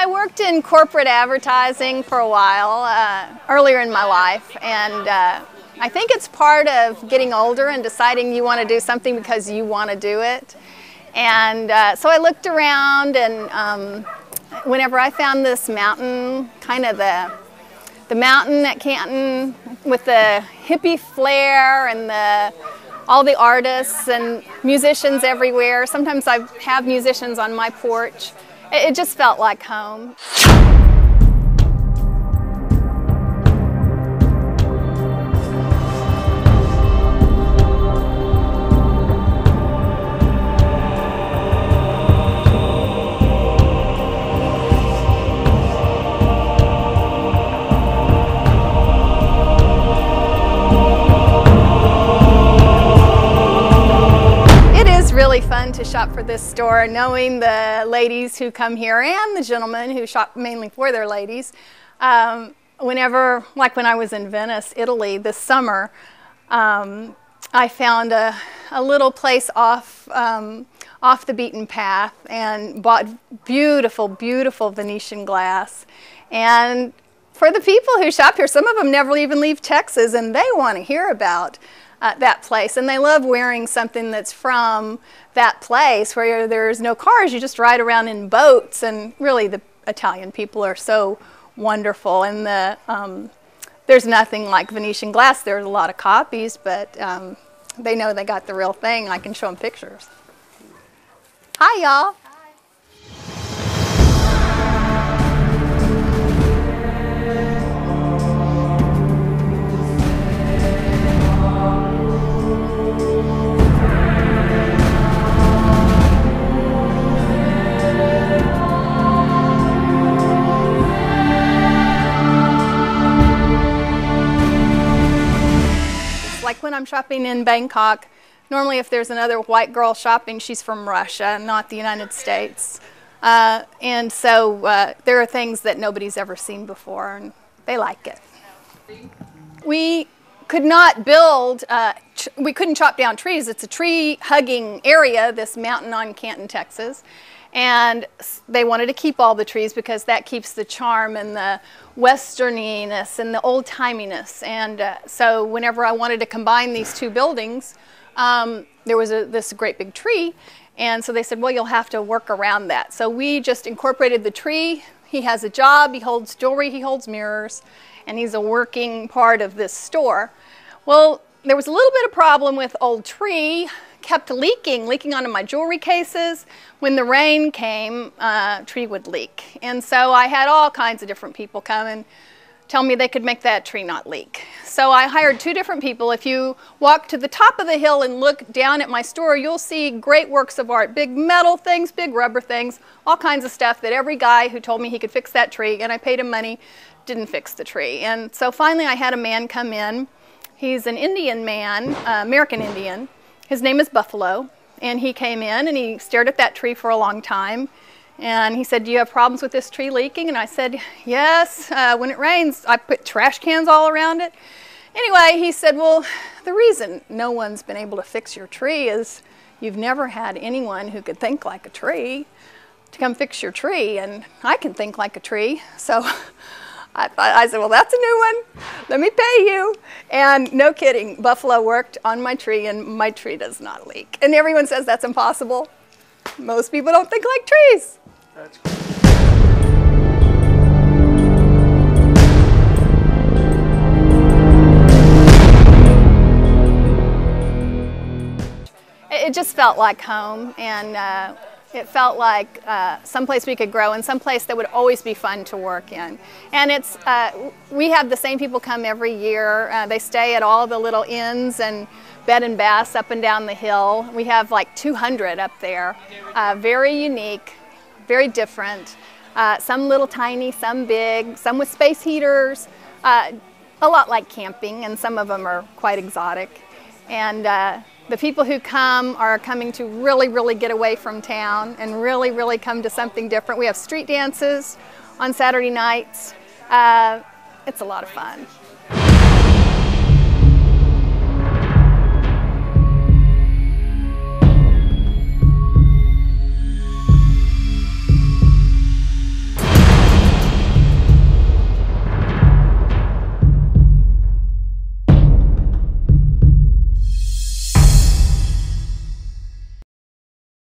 I worked in corporate advertising for a while earlier in my life, and I think it's part of getting older and deciding you want to do something because you want to do it. And so I looked around, and whenever I found this mountain, kind of the mountain at Canton with the hippie flair and all the artists and musicians everywhere. Sometimes I have musicians on my porch. It just felt like home. Really fun to shop for this store, knowing the ladies who come here and the gentlemen who shop mainly for their ladies. Whenever, like when I was in Venice, Italy this summer, I found a little place off the beaten path and bought beautiful, beautiful Venetian glass. And for the people who shop here, some of them never even leave Texas, and they want to hear about that place, and they love wearing something that's from that place where there's no cars. You just ride around in boats, and really the Italian people are so wonderful, and there's nothing like Venetian glass. There's a lot of copies, but they know they got the real thing. I can show them pictures. Hi, y'all. Like when I'm shopping in Bangkok, normally if there's another white girl shopping, she's from Russia, not the United States. And so there are things that nobody's ever seen before, and they like it. We could not build, we couldn't chop down trees. It's a tree-hugging area, this mountain on Canton, Texas. And they wanted to keep all the trees because that keeps the charm and the westerniness and the old-timiness. And so whenever I wanted to combine these two buildings, there was this great big tree. And so they said, well, you'll have to work around that. So we just incorporated the tree. He has a job. He holds jewelry. He holds mirrors. And he's a working part of this store. Well, there was a little bit of problem with old tree. Kept leaking onto my jewelry cases. When the rain came, tree would leak. And so I had all kinds of different people come and tell me they could make that tree not leak. So I hired 2 different people. If you walk to the top of the hill and look down at my store, you'll see great works of art, big metal things, big rubber things, all kinds of stuff that every guy who told me he could fix that tree, and I paid him money, didn't fix the tree. And so finally I had a man come in. He's an Indian man, American Indian. His name is Buffalo, and he came in and he stared at that tree for a long time, and he said, do you have problems with this tree leaking? And I said, yes, when it rains I put trash cans all around it. Anyway, he said, well, the reason no one's been able to fix your tree is you've never had anyone who could think like a tree to come fix your tree, and I can think like a tree. So I said, well, that's a new one. Let me pay you. And no kidding, Buffalo worked on my tree, and my tree does not leak. And everyone says that's impossible. Most people don't think like trees. That's cool. It just felt like home, and it felt like someplace we could grow and someplace that would always be fun to work in. And it's, we have the same people come every year. They stay at all the little inns and bed and baths up and down the hill. We have like 200 up there. Very unique, very different. Some little tiny, some big, some with space heaters. A lot like camping, and some of them are quite exotic. And the people who come are coming to really, really get away from town and really, really come to something different. We have street dances on Saturday nights. It's a lot of fun.